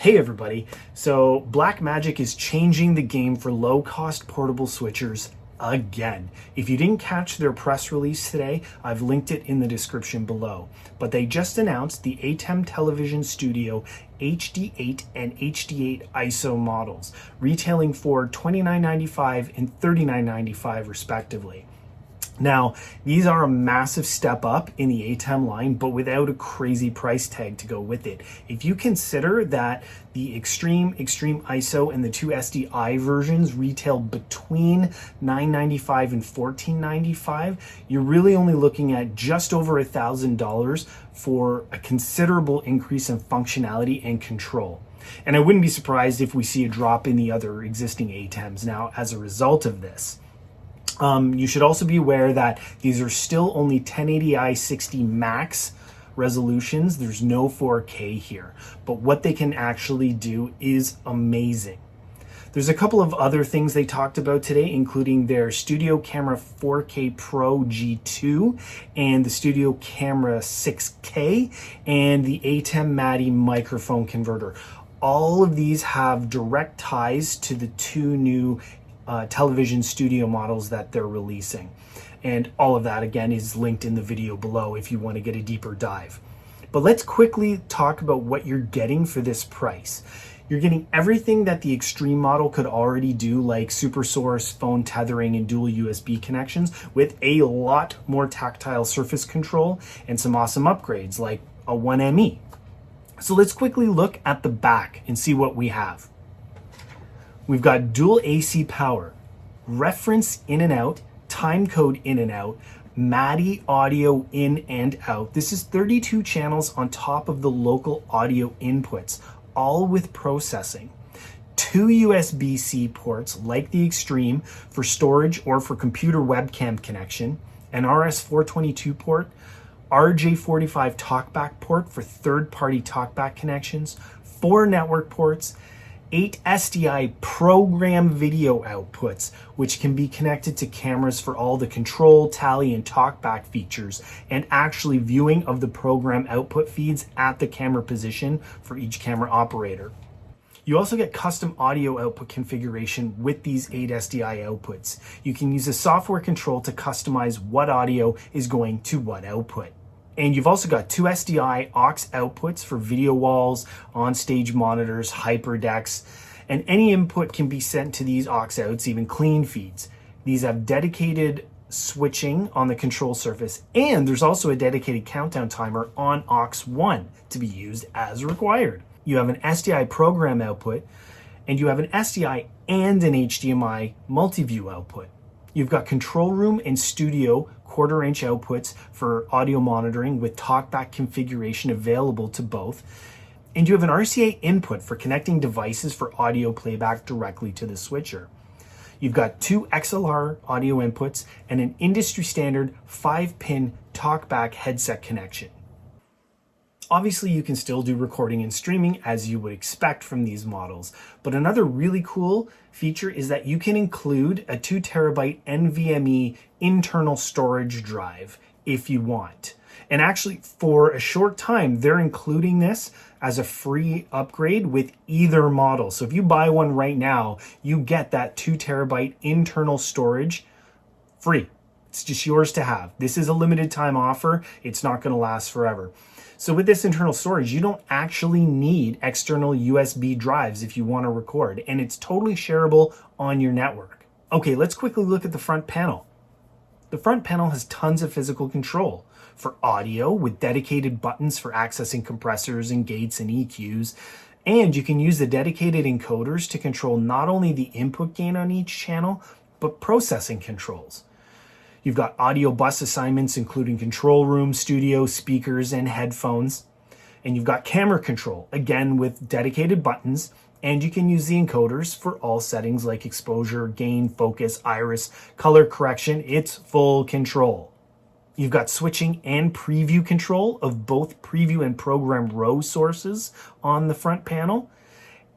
Hey everybody, so Blackmagic is changing the game for low-cost portable switchers again. If you didn't catch their press release today, I've linked it in the description below. But they just announced the Atem Television Studio HD8 and HD8 ISO models, retailing for $29.95 and $39.95 respectively. Now, these are a massive step up in the Atem line, but without a crazy price tag to go with it. If you consider that the Extreme ISO and the two SDI versions retail between $9.95 and $14.95, you're really only looking at just over $1,000 for a considerable increase in functionality and control. And I wouldn't be surprised if we see a drop in the other existing Atems now as a result of this. You should also be aware that these are still only 1080i 60 max resolutions. There's no 4K here, but what they can actually do is amazing. There's a couple of other things they talked about today, including their Studio Camera 4K Pro G2 and the Studio Camera 6K and the Atem Madi microphone converter. All of these have direct ties to the two new television studio models that they're releasing. And all of that, again, is linked in the video below if you want to get a deeper dive. But let's quickly talk about what you're getting for this price. You're getting everything that the Extreme model could already do, like super source, phone tethering, and dual USB connections, with a lot more tactile surface control and some awesome upgrades like a 1ME. So let's quickly look at the back and see what we have. We've got dual AC power, reference in and out, time code in and out, MADI audio in and out. This is 32 channels on top of the local audio inputs, all with processing. 2 USB-C ports like the Extreme for storage or for computer webcam connection, an RS-422 port, RJ45 talkback port for third-party talkback connections, 4 network ports, 8 SDI program video outputs, which can be connected to cameras for all the control, tally, and talkback features, and actually viewing of the program output feeds at the camera position for each camera operator. You also get custom audio output configuration with these 8 SDI outputs. You can use a software control to customize what audio is going to what output. And you've also got 2 SDI aux outputs for video walls, on-stage monitors, hyperdecks, and any input can be sent to these aux outs, even clean feeds. These have dedicated switching on the control surface, and there's also a dedicated countdown timer on aux 1 to be used as required. You have an SDI program output, and you have an SDI and an HDMI multi-view output. You've got control room and studio 1/4-inch outputs for audio monitoring with talkback configuration available to both. And you have an RCA input for connecting devices for audio playback directly to the switcher. You've got 2 XLR audio inputs and an industry standard 5-pin talkback headset connection. Obviously, you can still do recording and streaming as you would expect from these models, but another really cool feature is that you can include a 2 terabyte NVMe internal storage drive if you want. And actually, for a short time, they're including this as a free upgrade with either model. So if you buy one right now, you get that 2 terabyte internal storage free. It's just yours to have. This is a limited time offer. It's not going to last forever. So with this internal storage, you don't actually need external USB drives if you want to record, and it's totally shareable on your network. Okay, let's quickly look at the front panel. The front panel has tons of physical control for audio with dedicated buttons for accessing compressors and gates and EQs, and you can use the dedicated encoders to control not only the input gain on each channel, but processing controls. You've got audio bus assignments, including control room, studio, speakers, and headphones. And you've got camera control, again with dedicated buttons, and you can use the encoders for all settings like exposure, gain, focus, iris, color correction. It's full control. You've got switching and preview control of both preview and program row sources on the front panel.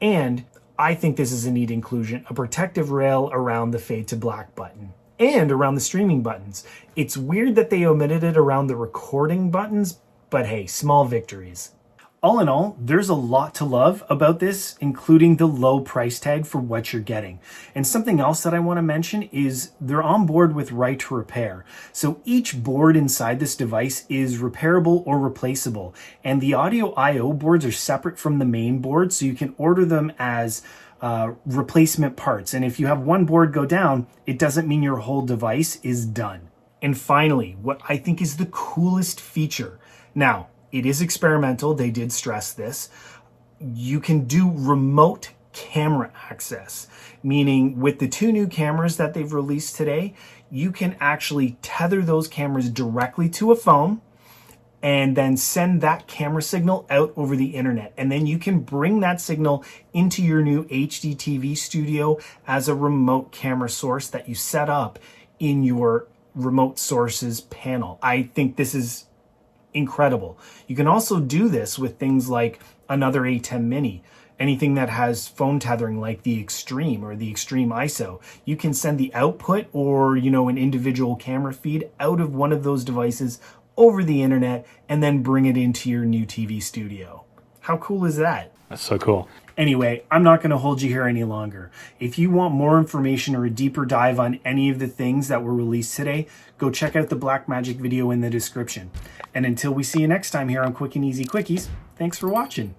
And I think this is a neat inclusion, a protective rail around the fade to black button and around the streaming buttons. It's weird that they omitted it around the recording buttons, but hey, small victories. All in all, there's a lot to love about this, including the low price tag for what you're getting. And something else that I want to mention is they're on board with right to repair. So each board inside this device is repairable or replaceable. And the audio I/O boards are separate from the main board, so you can order them as replacement parts. And if you have one board go down, it doesn't mean your whole device is done. And finally, what I think is the coolest feature. Now, it is experimental, they did stress this. You can do remote camera access, meaning with the 2 new cameras that they've released today, you can actually tether those cameras directly to a phone and then send that camera signal out over the internet. And then you can bring that signal into your new HD TV studio as a remote camera source that you set up in your remote sources panel. I think this is incredible. You can also do this with things like another Atem Mini, anything that has phone tethering like the Extreme or the Extreme ISO. You can send the output or, an individual camera feed out of one of those devices over the internet and then bring it into your new TV studio. How cool is that? That's so cool. Anyway, I'm not going to hold you here any longer. If you want more information or a deeper dive on any of the things that were released today, go check out the Blackmagic video in the description. And until we see you next time here on Quick and Easy Quickies, thanks for watching.